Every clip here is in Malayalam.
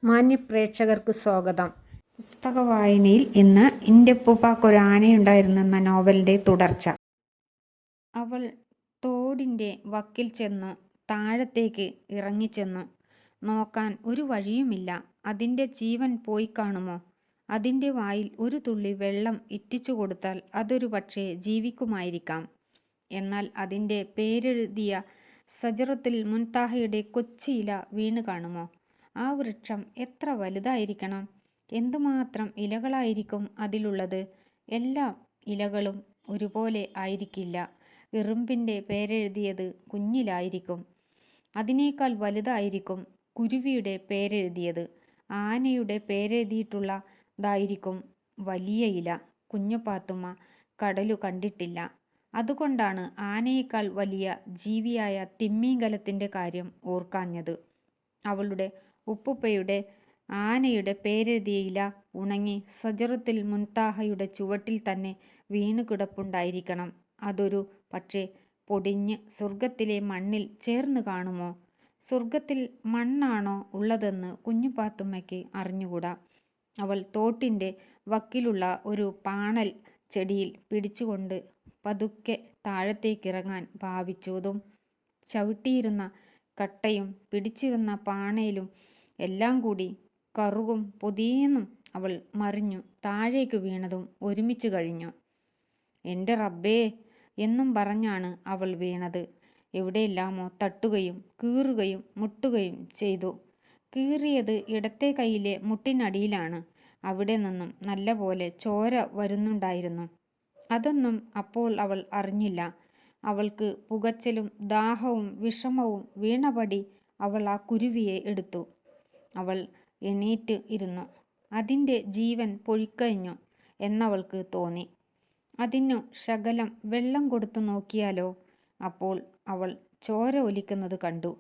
മാന്യപ്രേക്ഷകർക്ക് സ്വാഗതം. പുസ്തക വായനയിൽ ഇന്ന് എൻ്റെ ഉപ്പുപ്പാക്കൊരു ആനയുണ്ടായിരുന്നു എന്ന നോവലിൻ്റെ തുടർച്ച. അവൾ തോടിൻ്റെ വക്കിൽ ചെന്നു. താഴത്തേക്ക് ഇറങ്ങിച്ചെന്നു. നോക്കാൻ ഒരു വഴിയുമില്ല. അതിൻ്റെ ജീവൻ പോയി കാണുമോ? അതിൻ്റെ വായിൽ ഒരു തുള്ളി വെള്ളം ഇറ്റിച്ചു കൊടുത്താൽ അതൊരു പക്ഷേ ജീവിക്കുമായിരിക്കാം. എന്നാൽ അതിൻ്റെ പേരെഴുതിയ സജറത്തുൽ മുൻതഹയുടെ കൊച്ചിയില വീണ് കാണുമോ? ആ വൃക്ഷം എത്ര വലുതായിരിക്കണം? എന്തുമാത്രം ഇലകളായിരിക്കും അതിലുള്ളത്? എല്ലാ ഇലകളും ഒരുപോലെ ആയിരിക്കില്ല. എറുമ്പിൻ്റെ പേരെഴുതിയത് കുഞ്ഞിലായിരിക്കും. അതിനേക്കാൾ വലുതായിരിക്കും കുരുവിയുടെ പേരെഴുതിയത്. ആനയുടെ പേരെഴുതിയിട്ടുള്ളതായിരിക്കും വലിയ ഇല. കുഞ്ഞുപാത്തുമ്മ കടലു കണ്ടിട്ടില്ല. അതുകൊണ്ടാണ് ആനയേക്കാൾ വലിയ ജീവിയായ തിമിംഗലത്തിൻ്റെ കാര്യം ഓർക്കാഞ്ഞത്. അവളുടെ ഉപ്പുപ്പയുടെ ആനയുടെ പേരെഴുതിയ ഇല ഉണങ്ങി സജറത്തുൽ മുൻതഹയുടെ ചുവട്ടിൽ തന്നെ വീണു കിടപ്പുണ്ടായിരിക്കണം. അതൊരു പക്ഷേ പൊടിഞ്ഞ് സ്വർഗത്തിലെ മണ്ണിൽ ചേർന്ന് കാണുമോ? സ്വർഗത്തിൽ മണ്ണാണോ ഉള്ളതെന്ന് കുഞ്ഞുപാത്തുമ്മയ്ക്ക് അറിഞ്ഞുകൂടാ. അവൾ തോട്ടിൻ്റെ വക്കിലുള്ള ഒരു പാണൽ ചെടിയിൽ പിടിച്ചുകൊണ്ട് പതുക്കെ താഴത്തേക്കിറങ്ങാൻ ഭാവിച്ചതും ചവിട്ടിയിരുന്ന കട്ടയും പിടിച്ചിരുന്ന പാണയിലും എല്ലാം കൂടി കറുകും പൊതിയെന്നും അവൾ മറിഞ്ഞു താഴേക്ക് വീണതും ഒരുമിച്ച് കഴിഞ്ഞു. എൻ്റെ റബ്ബേ എന്നും പറഞ്ഞാണ് അവൾ വീണത്. എവിടെയെല്ലാമോ തട്ടുകയും കീറുകയും മുട്ടുകയും ചെയ്തു. കീറിയത് ഇടത്തെ കൈയിലെ മുട്ടിനടിയിലാണ്. അവിടെ നിന്നും നല്ലപോലെ ചോര വരുന്നുണ്ടായിരുന്നു. അതൊന്നും അപ്പോൾ അവൾ അറിഞ്ഞില്ല. അവൾക്ക് പുകച്ചലും ദാഹവും വിഷമവും വീണപടി അവൾ ആ കുരുവിയെ എടുത്തു. അവൾ എണീറ്റ് ഇരുന്നു. അതിൻ്റെ ജീവൻ പൊയ്ക്കഴിഞ്ഞു എന്നവൾക്ക് തോന്നി. അതിനു ശകലം വെള്ളം കൊടുത്തു നോക്കിയാലോ? അപ്പോൾ അവൾ ചോര ഒലിക്കുന്നത് കണ്ടു.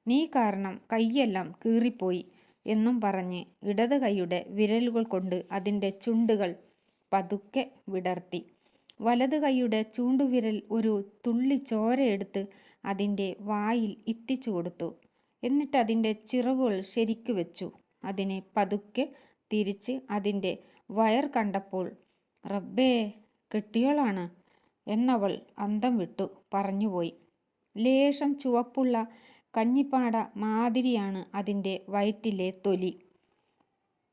നീ കാരണം കൈയെല്ലാം കീറിപ്പോയി എന്നും പറഞ്ഞ് ഇടത് കൈയുടെ വിരലുകൾ കൊണ്ട് അതിൻ്റെ ചുണ്ടുകൾ പതുക്കെ വിടർത്തി. വലത് കൈയുടെ ചൂണ്ടുവിരൽ ഒരു തുള്ളി ചോര എടുത്ത് അതിൻ്റെ വായിൽ ഇറ്റിച്ചു കൊടുത്തു. എന്നിട്ട് അതിൻ്റെ ചിറകുകൾ ശരിക്കു വെച്ചു. അതിനെ പതുക്കെ തിരിച്ച് അതിൻ്റെ വയർ കണ്ടപ്പോൾ റബ്ബേ, കെട്ടിയോളാണ് എന്നവൾ അന്തം വിട്ടു പറഞ്ഞുപോയി. ലേശം ചുവപ്പുള്ള കഞ്ഞിപ്പാട മാതിരിയാണ് അതിൻ്റെ വയറ്റിലെ തൊലി.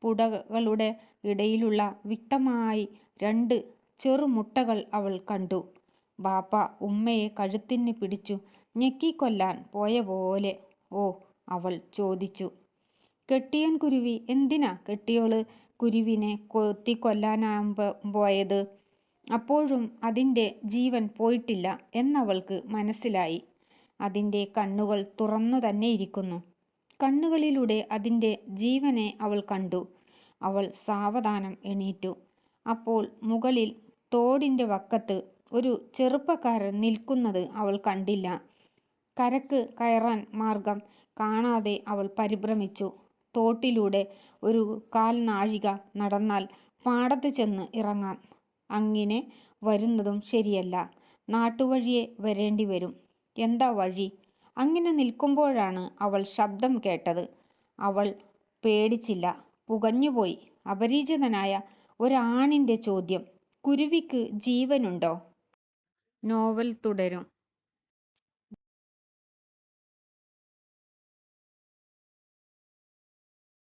പുടകളുടെ ഇടയിലുള്ള വ്യക്തമായി 2 ചെറുമുട്ടകൾ അവൾ കണ്ടു. ബാപ്പ ഉമ്മയെ കഴുത്തിന് പിടിച്ചു ഞെക്കിക്കൊല്ലാൻ പോയ പോലെ. ഓ, അവൾ ചോദിച്ചു. കെട്ടിയോൻ കുരുവി എന്തിനാ കെട്ടിയോള് കുരുവിനെ കൊത്തിക്കൊല്ലാനാപോയത്? അപ്പോഴും അതിൻ്റെ ജീവൻ പോയിട്ടില്ല എന്നവൾക്ക് മനസ്സിലായി. അതിൻ്റെ കണ്ണുകൾ തുറന്നു തന്നെയിരിക്കുന്നു. കണ്ണുകളിലൂടെ അതിൻ്റെ ജീവനെ അവൾ കണ്ടു. അവൾ സാവധാനം എണീറ്റു. അപ്പോൾ മുകളിൽ തോടിൻ്റെ വക്കത്ത് ഒരു ചെറുപ്പക്കാരൻ നിൽക്കുന്നത് അവൾ കണ്ടില്ല. കരക്ക് കയറാൻ മാർഗം കാണാതെ അവൾ പരിഭ്രമിച്ചു. തോട്ടിലൂടെ ഒരു 1/4 നാഴിക നടന്നാൽ പാടത്ത് ചെന്ന് ഇറങ്ങാം. അങ്ങിനെ വരുന്നതും ശരിയല്ല. നാട്ടുവഴിയെ വരേണ്ടി വരും. എന്താ വഴി? അങ്ങനെ നിൽക്കുമ്പോഴാണ് അവൾ ശബ്ദം കേട്ടത്. അവൾ പേടിച്ചില്ല, പുകഞ്ഞുപോയി. അപരിചിതനായ ഒരാണിൻ്റെ ചോദ്യം. കുരുവിക്ക് ജീവനുണ്ടോ? നോവൽ തുടരും.